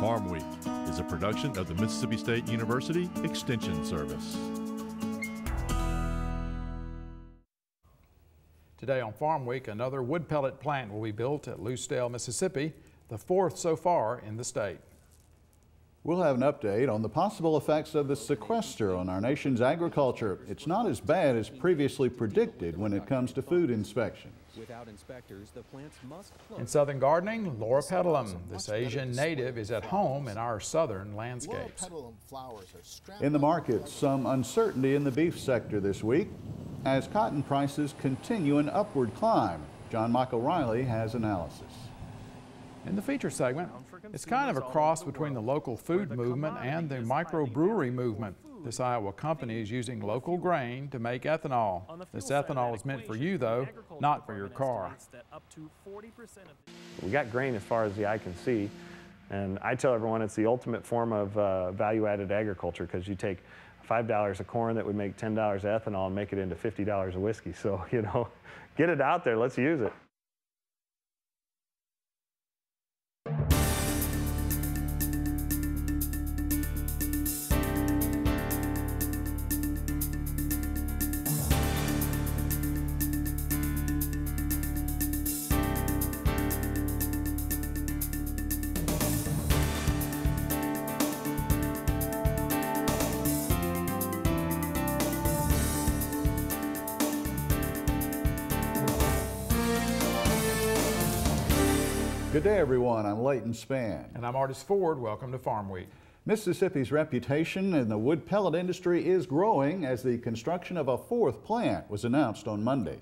Farm Week is a production of the Mississippi State University Extension Service. Today on Farm Week, another wood pellet plant will be built at Lucedale, Mississippi, the fourth so far in the state. We'll have an update on the possible effects of the sequester on our nation's agriculture. It's not as bad as previously predicted when it comes to food inspection. Without inspectors, the plants must close. In southern gardening, Loropetalum, this Asian native, is at home in our southern landscapes. In the market, some uncertainty in the beef sector this week as cotton prices continue an upward climb. John Michael Riley has analysis. In the feature segment, it's kind of a cross between the local food movement and the microbrewery movement. This Iowa company is using local grain to make ethanol. This ethanol is meant for you, though, not for your car. We got grain as far as the eye can see, and I tell everyone it's the ultimate form of value-added agriculture, because you take $5 of corn that would make $10 of ethanol and make it into $50 of whiskey. So, you know, get it out there, let's use it. Good day, everyone. I'm Leighton Spann. And I'm Artis Ford. Welcome to Farm Week. Mississippi's reputation in the wood pellet industry is growing as the construction of a fourth plant was announced on Monday.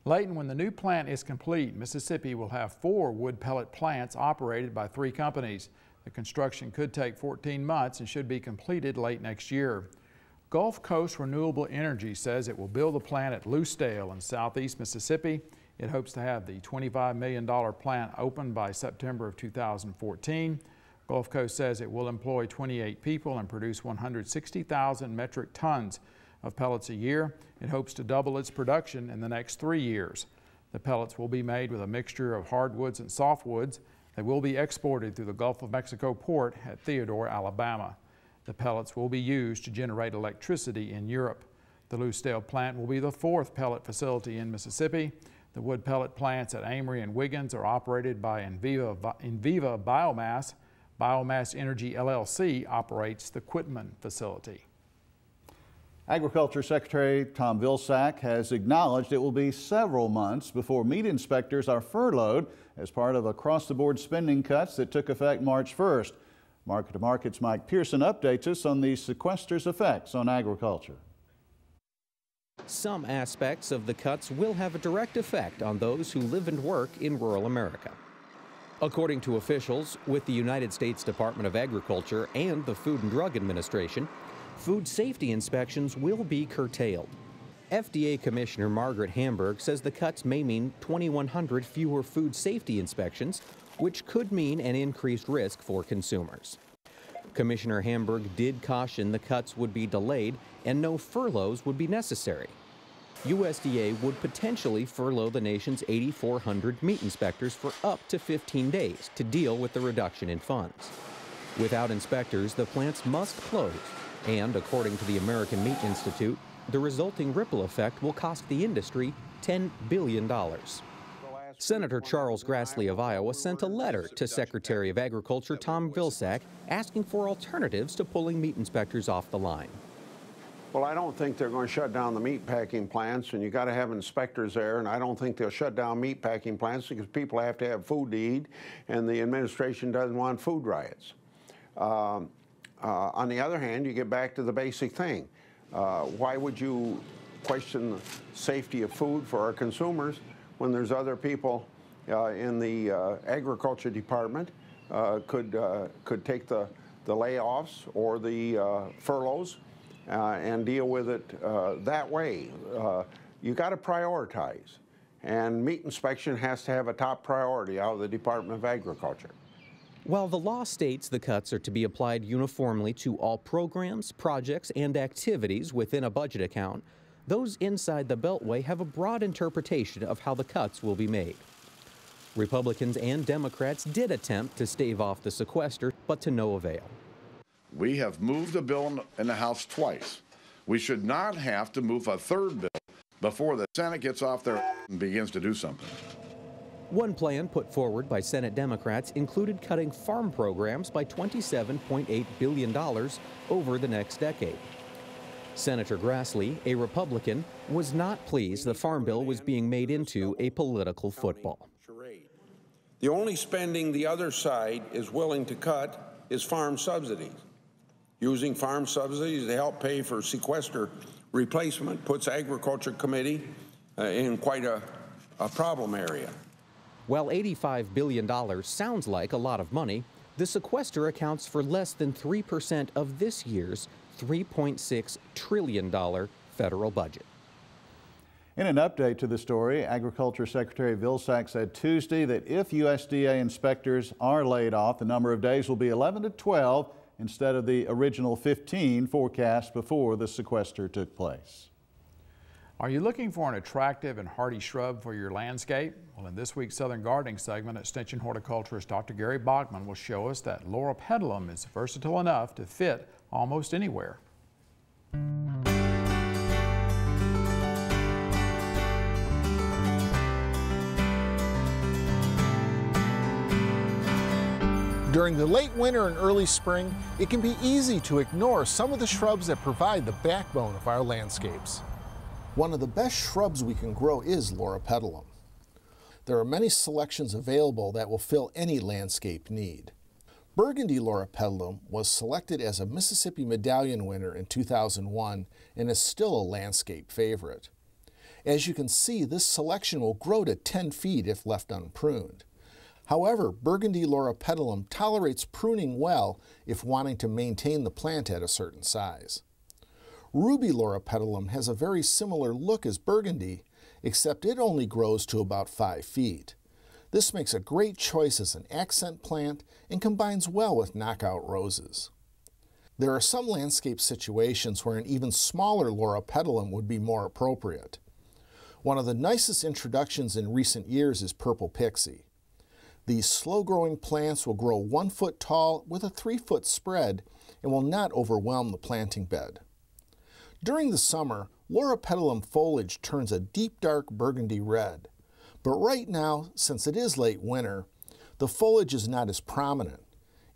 Leighton, when the new plant is complete, Mississippi will have 4 wood pellet plants operated by 3 companies. The construction could take 14 months and should be completed late next year. Gulf Coast Renewable Energy says it will build a plant at Lucedale in southeast Mississippi. It hopes to have the $25 million plant open by September of 2014. Gulf Coast says it will employ 28 people and produce 160,000 metric tons of pellets a year. It hopes to double its production in the next 3 years. The pellets will be made with a mixture of hardwoods and softwoods. They will be exported through the Gulf of Mexico port at Theodore, Alabama. The pellets will be used to generate electricity in Europe. The Lucedale plant will be the 4th pellet facility in Mississippi. The wood pellet plants at Amory and Wiggins are operated by Inviva Biomass. Biomass Energy LLC operates the Quitman facility. Agriculture Secretary Tom Vilsack has acknowledged it will be several months before meat inspectors are furloughed as part of across-the-board spending cuts that took effect March 1st. Market to Market's Mike Pearson updates us on the sequester's effects on agriculture. Some aspects of the cuts will have a direct effect on those who live and work in rural America. According to officials with the United States Department of Agriculture and the Food and Drug Administration, food safety inspections will be curtailed. FDA Commissioner Margaret Hamburg says the cuts may mean 2,100 fewer food safety inspections, which could mean an increased risk for consumers. Commissioner Hamburg did caution the cuts would be delayed and no furloughs would be necessary. USDA would potentially furlough the nation's 8,400 meat inspectors for up to 15 days to deal with the reduction in funds. Without inspectors, the plants must close, and according to the American Meat Institute, the resulting ripple effect will cost the industry $10 billion. Senator Charles Grassley of Iowa sent a letter to Secretary of Agriculture Tom Vilsack asking for alternatives to pulling meat inspectors off the line. Well, I don't think they're going to shut down the meat packing plants, and you got to have inspectors there, and I don't think they'll shut down meat packing plants because people have to have food to eat, and the administration doesn't want food riots. On the other hand, you get back to the basic thing. Why would you question the safety of food for our consumers when there's other people in the agriculture department could take the layoffs or the furloughs and deal with it that way? You got to prioritize, and meat inspection has to have a top priority out of the Department of Agriculture. While the law states the cuts are to be applied uniformly to all programs, projects, and activities within a budget account, those inside the Beltway have a broad interpretation of how the cuts will be made. Republicans and Democrats did attempt to stave off the sequester, but to no avail. We have moved a bill in the House twice. We should not have to move a third bill before the Senate gets off their and begins to do something. One plan put forward by Senate Democrats included cutting farm programs by $27.8 billion over the next decade. Senator Grassley, a Republican, was not pleased the farm bill was being made into a political football. The only spending the other side is willing to cut is farm subsidies. Using farm subsidies to help pay for sequester replacement puts Agriculture Committee in quite a problem area. While $85 billion sounds like a lot of money, the sequester accounts for less than 3% of this year's $3.6 trillion federal budget. In an update to the story, Agriculture Secretary Vilsack said Tuesday that if USDA inspectors are laid off, the number of days will be 11 to 12 instead of the original 15 forecast before the sequester took place. Are you looking for an attractive and hardy shrub for your landscape? Well, in this week's Southern Gardening segment, Extension horticulturist Dr. Gary Bachman will show us that Loropetalum is versatile enough to fit almost anywhere. During the late winter and early spring, it can be easy to ignore some of the shrubs that provide the backbone of our landscapes. One of the best shrubs we can grow is Loropetalum. There are many selections available that will fill any landscape need. Burgundy Loropetalum was selected as a Mississippi Medallion winner in 2001 and is still a landscape favorite. As you can see, this selection will grow to 10 feet if left unpruned. However, Burgundy Loropetalum tolerates pruning well if wanting to maintain the plant at a certain size. Ruby Loropetalum has a very similar look as Burgundy, except it only grows to about 5 feet. This makes a great choice as an accent plant and combines well with knockout roses. There are some landscape situations where an even smaller Loropetalum would be more appropriate. One of the nicest introductions in recent years is Purple Pixie. These slow-growing plants will grow 1 foot tall with a 3-foot spread and will not overwhelm the planting bed. During the summer, Loropetalum foliage turns a deep dark burgundy red. But right now, since it is late winter, the foliage is not as prominent.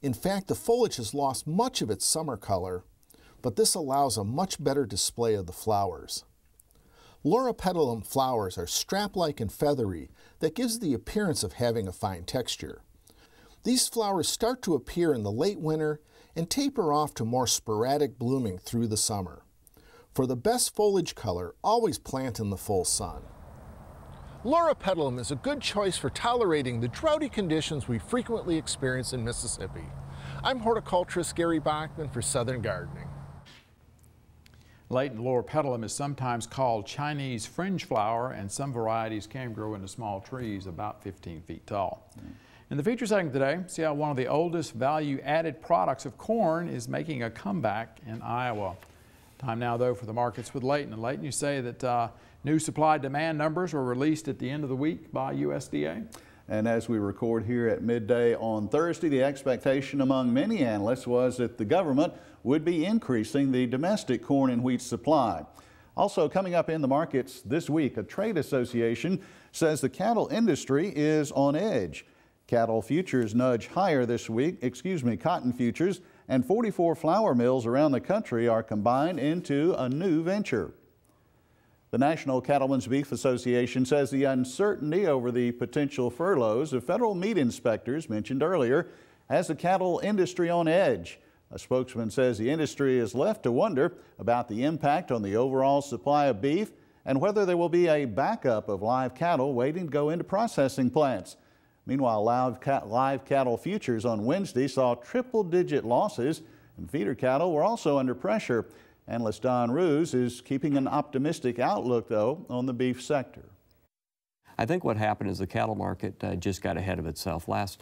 In fact, the foliage has lost much of its summer color, but this allows a much better display of the flowers. Loropetalum flowers are strap-like and feathery that gives the appearance of having a fine texture. These flowers start to appear in the late winter and taper off to more sporadic blooming through the summer. For the best foliage color, always plant in the full sun. Loropetalum is a good choice for tolerating the droughty conditions we frequently experience in Mississippi. I'm horticulturist Gary Bachman for Southern Gardening. Latent Loropetalum is sometimes called Chinese fringe flower, and some varieties can grow into small trees about 15 feet tall. In the feature segment today, see how one of the oldest value-added products of corn is making a comeback in Iowa. Time now, though, for the markets with Leighton. And Leighton, you say that new supply-demand numbers were released at the end of the week by USDA? And as we record here at midday on Thursday, the expectation among many analysts was that the government would be increasing the domestic corn and wheat supply. Also coming up in the markets this week, a trade association says the cattle industry is on edge. Cattle futures nudge higher this week, cotton futures, and 44 flour mills around the country are combined into a new venture. The National Cattlemen's Beef Association says the uncertainty over the potential furloughs of federal meat inspectors mentioned earlier has the cattle industry on edge. A spokesman says the industry is left to wonder about the impact on the overall supply of beef and whether there will be a backup of live cattle waiting to go into processing plants. Meanwhile, live cattle futures on Wednesday saw triple-digit losses, and feeder cattle were also under pressure. Analyst Don Roos is keeping an optimistic outlook, though, on the beef sector. I think what happened is the cattle market just got ahead of itself. Last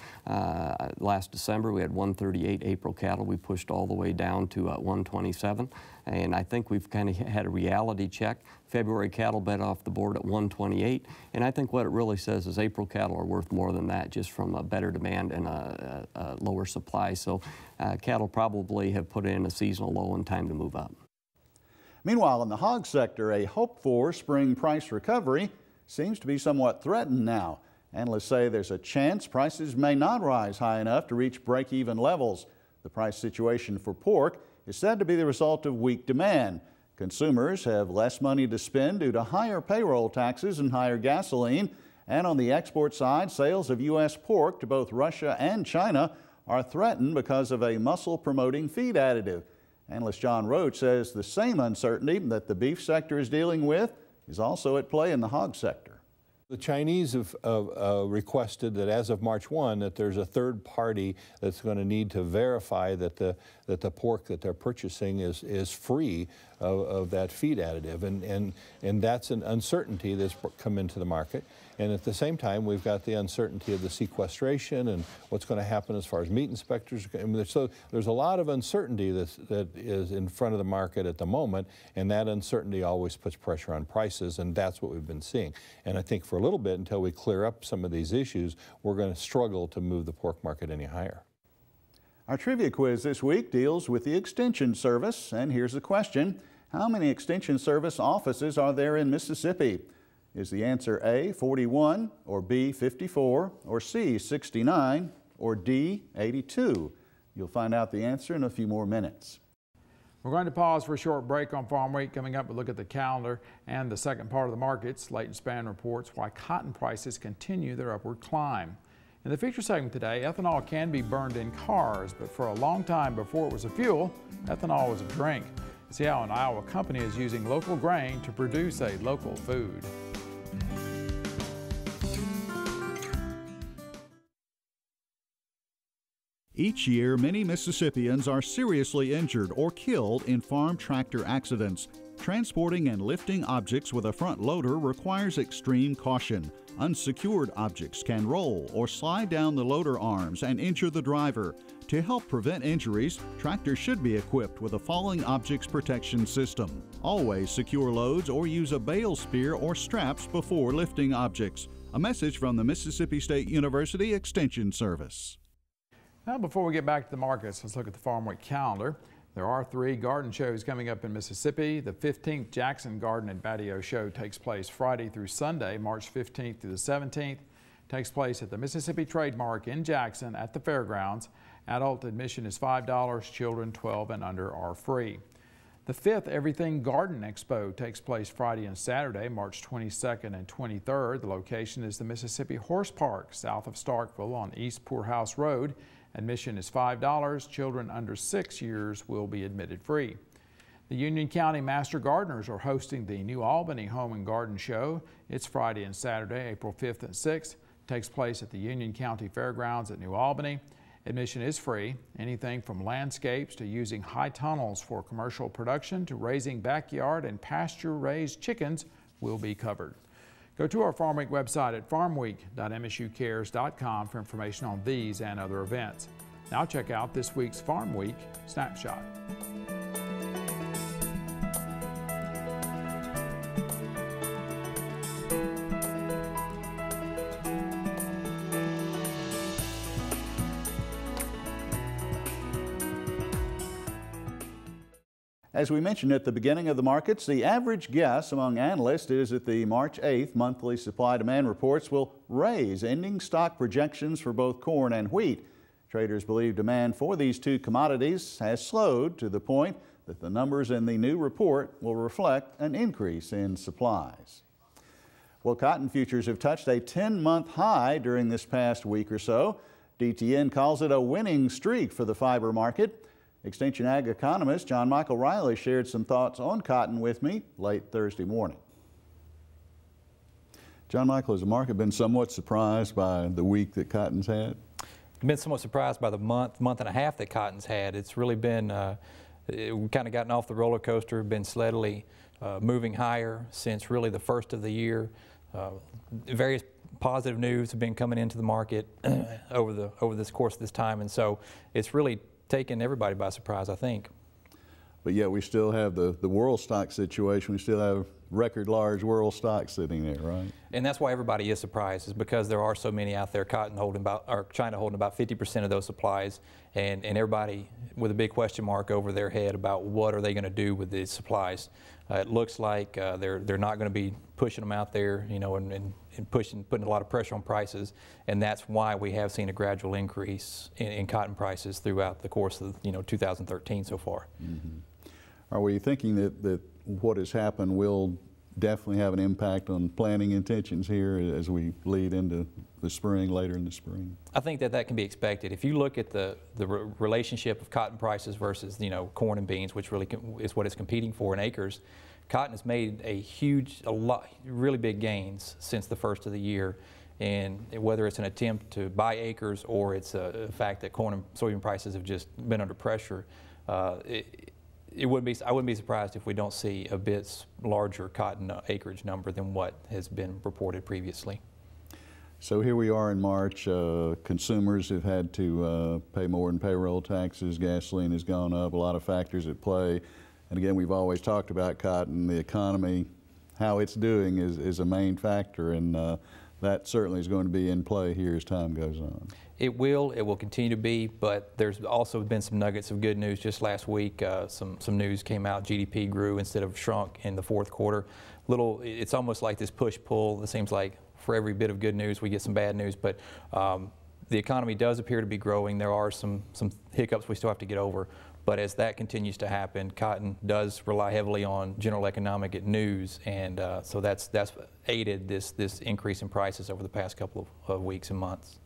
December we had 138 April cattle. We pushed all the way down to 127, and I think we've kind of had a reality check. February cattle bet off the board at 128, and I think what it really says is April cattle are worth more than that, just from a better demand and a lower supply. So cattle probably have put in a seasonal low and time to move up. Meanwhile, in the hog sector, a hoped-for spring price recovery seems to be somewhat threatened now. Analysts say there's a chance prices may not rise high enough to reach break-even levels. The price situation for pork is said to be the result of weak demand. Consumers have less money to spend due to higher payroll taxes and higher gasoline. And on the export side, sales of U.S. pork to both Russia and China are threatened because of a muscle-promoting feed additive. Analyst John Roach says the same uncertainty that the beef sector is dealing with is also at play in the hog sector. The Chinese have requested that as of March 1 that there's a third party that's going to need to verify that the pork that they're purchasing is free of that feed additive, and that's an uncertainty that's come into the market. And at the same time, we've got the uncertainty of the sequestration and what's going to happen as far as meat inspectors. So there's a lot of uncertainty that is in front of the market at the moment, and that uncertainty always puts pressure on prices, and that's what we've been seeing. And I think for a little bit, until we clear up some of these issues, we're going to struggle to move the pork market any higher. Our trivia quiz this week deals with the Extension Service, and here's the question. How many Extension Service offices are there in Mississippi? Is the answer A, 41, or B, 54, or C, 69, or D, 82? You'll find out the answer in a few more minutes. We're going to pause for a short break on Farm Week. Coming up, we'll look at the calendar and the second part of the markets. Leighton Spann reports why cotton prices continue their upward climb. In the feature segment today, ethanol can be burned in cars, but for a long time before it was a fuel, ethanol was a drink. See how an Iowa company is using local grain to produce a local food. Each year, many Mississippians are seriously injured or killed in farm tractor accidents. Transporting and lifting objects with a front loader requires extreme caution. Unsecured objects can roll or slide down the loader arms and injure the driver. To help prevent injuries, tractors should be equipped with a falling objects protection system. Always secure loads or use a bale spear or straps before lifting objects. A message from the Mississippi State University Extension Service. Now, before we get back to the markets, let's look at the Farm Week calendar. There are 3 garden shows coming up in Mississippi. The 15th Jackson Garden and Patio Show takes place Friday through Sunday, March 15th through the 17th. Takes place at the Mississippi Trademark in Jackson at the fairgrounds. Adult admission is $5. Children 12 and under are free. The 5th Everything Garden Expo takes place Friday and Saturday, March 22nd and 23rd. The location is the Mississippi Horse Park, south of Starkville on East Poorhouse Road. Admission is $5. Children under 6 years will be admitted free. The Union County Master Gardeners are hosting the New Albany Home and Garden Show. It's Friday and Saturday, April 5th and 6th. It takes place at the Union County Fairgrounds at New Albany. Admission is free. Anything from landscapes to using high tunnels for commercial production to raising backyard and pasture-raised chickens will be covered. Go to our Farm Week website at farmweek.msucares.com for information on these and other events. Now check out this week's Farm Week Snapshot. As we mentioned at the beginning of the markets, the average guess among analysts is that the March 8th monthly supply-demand reports will raise ending stock projections for both corn and wheat. Traders believe demand for these 2 commodities has slowed to the point that the numbers in the new report will reflect an increase in supplies. Well, cotton futures have touched a 10-month high during this past week or so. DTN calls it a winning streak for the fiber market. Extension Ag economist John Michael Riley shared some thoughts on cotton with me late Thursday morning. John Michael, has the market been somewhat surprised by the week that cotton's had? I've been somewhat surprised by the month and a half that cotton's had. It's really been, we've kind of gotten off the roller coaster, been steadily moving higher since really the first of the year. Various positive news have been coming into the market over this course of this time, and so it's really taken everybody by surprise, I think. But yet we still have the world stock situation. We still have record large world stock sitting there, right? And that's why everybody is surprised, is because there are so many out there, China holding about 50% of those supplies, and everybody with a big question mark over their head about what are they going to do with these supplies. It looks like they're not going to be pushing them out there, you know, and putting a lot of pressure on prices, and that's why we have seen a gradual increase in cotton prices throughout the course of 2013 so far. Mm-hmm. Are we thinking that what has happened will definitely have an impact on planting intentions here as we lead into the spring, later in the spring? I think that can be expected. If you look at the relationship of cotton prices versus corn and beans, which really is what it's competing for in acres, cotton has made really big gains since the first of the year. And whether it's an attempt to buy acres or it's a fact that corn and soybean prices have just been under pressure, I wouldn't be surprised if we don't see a bit larger cotton acreage number than what has been reported previously. So here we are in March. Consumers have had to pay more in payroll taxes. Gasoline has gone up. A lot of factors at play. And again, we've always talked about cotton. The economy, how it's doing is a main factor, and that certainly is going to be in play here as time goes on. It will continue to be, but there's also been some nuggets of good news. Just last week, some news came out. GDP grew instead of shrunk in the fourth quarter. It's almost like this push-pull. It seems like for every bit of good news, we get some bad news, but the economy does appear to be growing. There are some hiccups we still have to get over, but as that continues to happen, cotton does rely heavily on general economic news, and so that's aided this increase in prices over the past couple of weeks and months.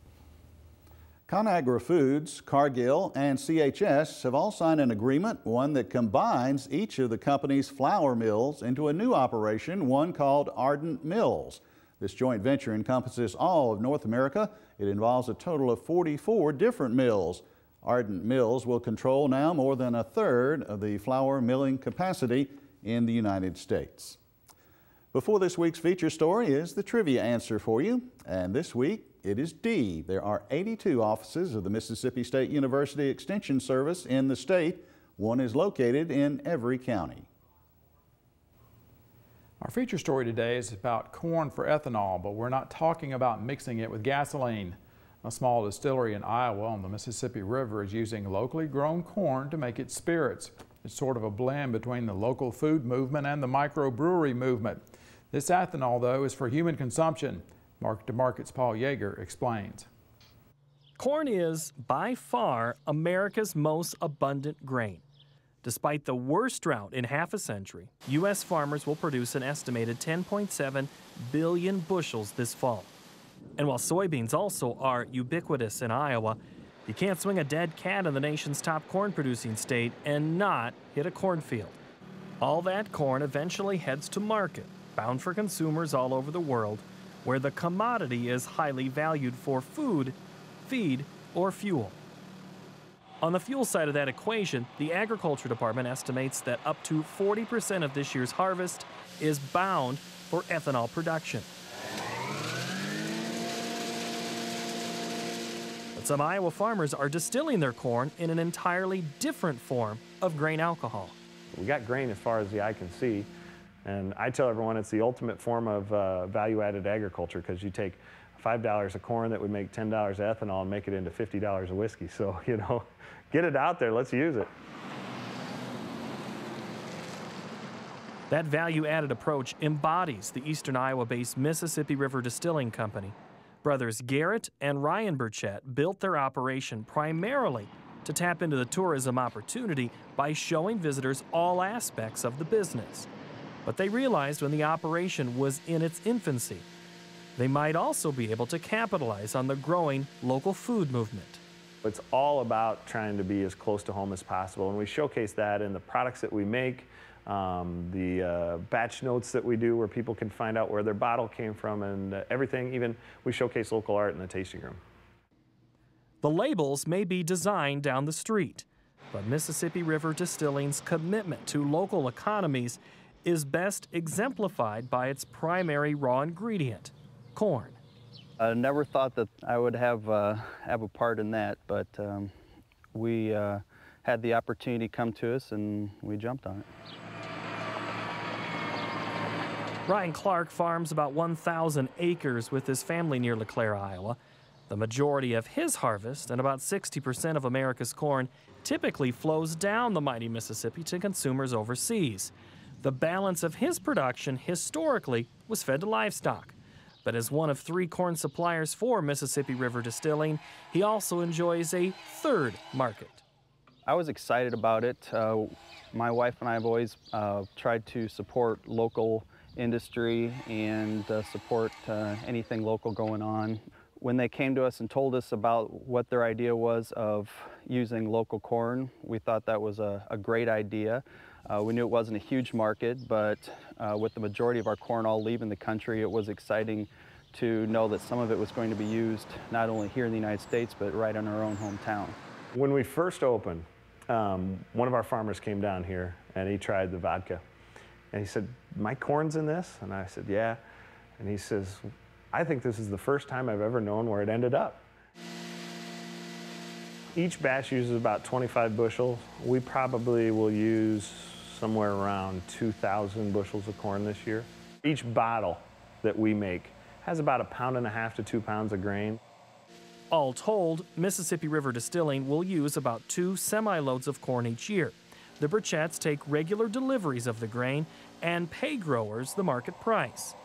ConAgra Foods, Cargill, and CHS have all signed an agreement, one that combines each of the company's flour mills into a new operation, one called Ardent Mills. This joint venture encompasses all of North America. It involves a total of 44 different mills. Ardent Mills will control now more than a third of the flour milling capacity in the United States. Before this week's feature story is the trivia answer for you, and this week it is D. There are 82 offices of the Mississippi State University Extension Service in the state. One is located in every county. Our feature story today is about corn for ethanol, but we're not talking about mixing it with gasoline. A small distillery in Iowa on the Mississippi River is using locally grown corn to make its spirits. It's sort of a blend between the local food movement and the microbrewery movement. This ethanol, though, is for human consumption. Market to Market's Paul Yeager explains. Corn is, by far, America's most abundant grain. Despite the worst drought in half a century, U.S. farmers will produce an estimated 10.7 billion bushels this fall. And while soybeans also are ubiquitous in Iowa, you can't swing a dead cat in the nation's top corn-producing state and not hit a cornfield. All that corn eventually heads to market, bound for consumers all over the world, where the commodity is highly valued for food, feed, or fuel. On the fuel side of that equation, the Agriculture Department estimates that up to 40% of this year's harvest is bound for ethanol production. But some Iowa farmers are distilling their corn in an entirely different form of grain alcohol. We got grain as far as the eye can see, and I tell everyone it's the ultimate form of value-added agriculture, because you take $5 of corn that would make $10 of ethanol and make it into $50 of whiskey. So, get it out there, let's use it. That value-added approach embodies the eastern Iowa-based Mississippi River Distilling Company. Brothers Garrett and Ryan Burchett built their operation primarily to tap into the tourism opportunity by showing visitors all aspects of the business. But they realized when the operation was in its infancy, they might also be able to capitalize on the growing local food movement. It's all about trying to be as close to home as possible, and we showcase that in the products that we make, the batch notes that we do where people can find out where their bottle came from, and everything. Even we showcase local art in the tasting room. The labels may be designed down the street, but Mississippi River Distilling's commitment to local economies is best exemplified by its primary raw ingredient, corn. I never thought that I would have a part in that, but we had the opportunity come to us and we jumped on it. Ryan Clark farms about 1,000 acres with his family near LeClaire, Iowa. The majority of his harvest, and about 60% of America's corn, typically flows down the mighty Mississippi to consumers overseas. The balance of his production historically was fed to livestock. But as one of 3 corn suppliers for Mississippi River Distilling, he also enjoys a third market. I was excited about it. My wife and I have always tried to support local industry and support anything local going on. When they came to us and told us about what their idea was of using local corn, we thought that was a great idea. We knew it wasn't a huge market, but with the majority of our corn all leaving the country, it was exciting to know that some of it was going to be used not only here in the United States, but right in our own hometown. When we first opened, one of our farmers came down here and he tried the vodka. And he said, "My corn's in this?" And I said, "Yeah." And he says, "I think this is the first time I've ever known where it ended up." Each batch uses about 25 bushels. We probably will use somewhere around 2,000 bushels of corn this year. Each bottle that we make has about 1.5 pounds to 2 pounds of grain. All told, Mississippi River Distilling will use about 2 semi-loads of corn each year. The Burchetts take regular deliveries of the grain and pay growers the market price.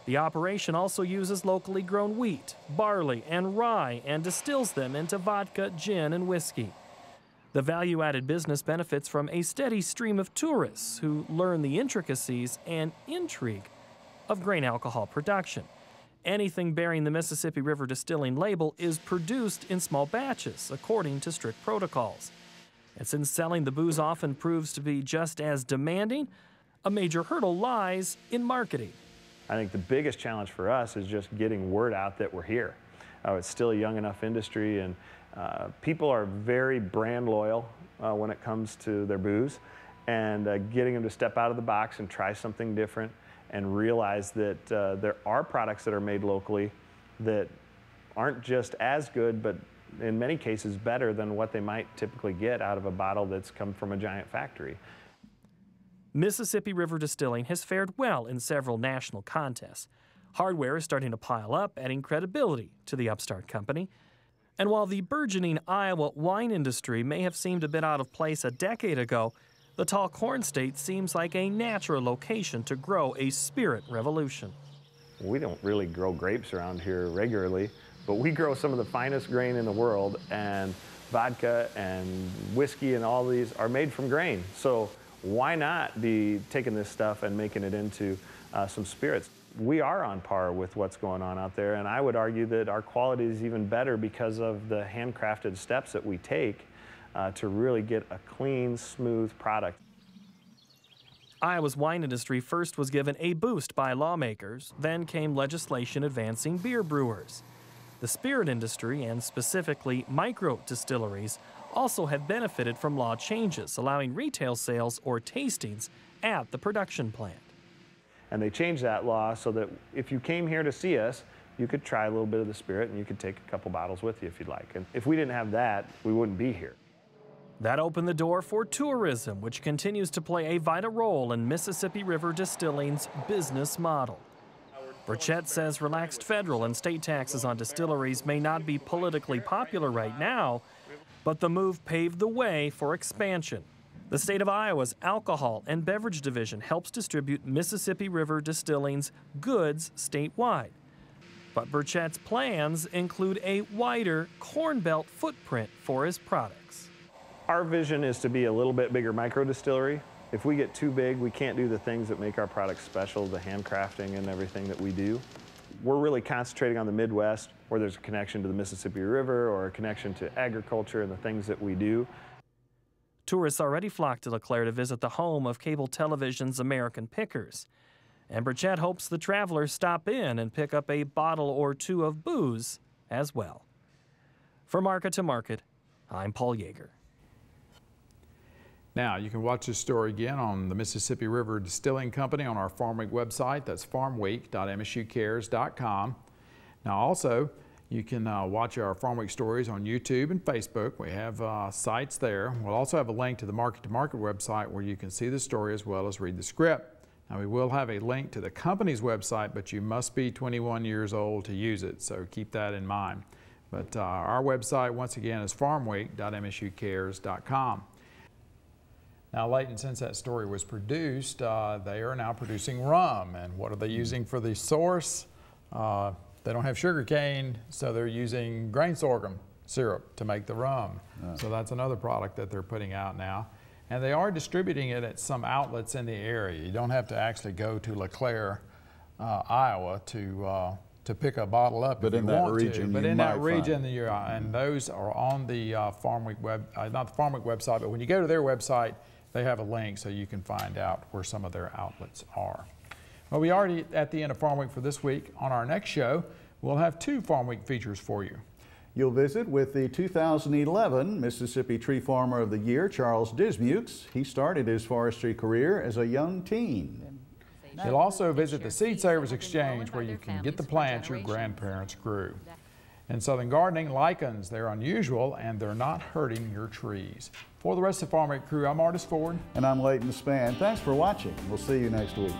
The operation also uses locally grown wheat, barley, and rye and distills them into vodka, gin, and whiskey. The value-added business benefits from a steady stream of tourists who learn the intricacies and intrigue of grain alcohol production. Anything bearing the Mississippi River Distilling label is produced in small batches according to strict protocols. And since selling the booze often proves to be just as demanding, a major hurdle lies in marketing. I think the biggest challenge for us is just getting word out that we're here. It's still a young enough industry, and people are very brand loyal when it comes to their booze, and getting them to step out of the box and try something different and realize that there are products that are made locally that aren't just as good, but in many cases better than what they might typically get out of a bottle that's come from a giant factory. Mississippi River Distilling has fared well in several national contests. Hardware is starting to pile up, adding credibility to the upstart company. And while the burgeoning Iowa wine industry may have seemed a bit out of place a decade ago, the tall corn state seems like a natural location to grow a spirit revolution. We don't really grow grapes around here regularly, but we grow some of the finest grain in the world, and vodka and whiskey and all these are made from grain. So why not be taking this stuff and making it into some spirits? We are on par with what's going on out there, and I would argue that our quality is even better because of the handcrafted steps that we take to really get a clean, smooth product. Iowa's wine industry first was given a boost by lawmakers, then came legislation advancing beer brewers. The spirit industry, and specifically micro-distilleries, also have benefited from law changes, allowing retail sales or tastings at the production plant. And they changed that law so that if you came here to see us, you could try a little bit of the spirit and you could take a couple bottles with you if you'd like. And if we didn't have that, we wouldn't be here. That opened the door for tourism, which continues to play a vital role in Mississippi River Distilling's business model. Burchett says relaxed federal and state taxes on distilleries may not be politically popular right now, but the move paved the way for expansion. The state of Iowa's Alcohol and Beverage Division helps distribute Mississippi River Distilling's goods statewide. But Burchett's plans include a wider Corn Belt footprint for his products. Our vision is to be a little bit bigger micro-distillery. If we get too big, we can't do the things that make our products special, the handcrafting and everything that we do. We're really concentrating on the Midwest, where there's a connection to the Mississippi River or a connection to agriculture and the things that we do. Tourists already flock to LeClaire to visit the home of cable television's American Pickers. And Burchett hopes the travelers stop in and pick up a bottle or two of booze as well. For Market to Market, I'm Paul Yeager. Now, you can watch this story again on the Mississippi River Distilling Company on our Farmweek website. That's farmweek.msucares.com. Now, also, you can watch our Farmweek stories on YouTube and Facebook. We have sites there. We'll also have a link to the Market to Market website where you can see the story as well as read the script. Now, we will have a link to the company's website, but you must be 21 years old to use it, so keep that in mind. But our website, once again, is farmweek.msucares.com. Now, Leighton, since that story was produced, they are now producing rum. And what are they using for the source? They don't have sugar cane, so they're using grain sorghum syrup to make the rum. So that's another product that they're putting out now. And they are distributing it at some outlets in the area. You don't have to actually go to LeClaire, Iowa to pick a bottle up if you want to. But in that region, and those are on the Farmweek not the Farmweek website, but when you go to their website, they have a link so you can find out where some of their outlets are. Well, we are already at the end of Farm Week for this week. On our next show, we'll have 2 Farm Week features for you. You'll visit with the 2011 Mississippi Tree Farmer of the Year, Charles Dismukes. He started his forestry career as a young teen. You'll also visit the Seed Savers Exchange where you can get the plants your grandparents grew. In Southern Gardening, lichens, they're unusual and they're not hurting your trees. For the rest of the Farm Week crew, I'm Artis Ford. And I'm Leighton Spann. Thanks for watching. We'll see you next week.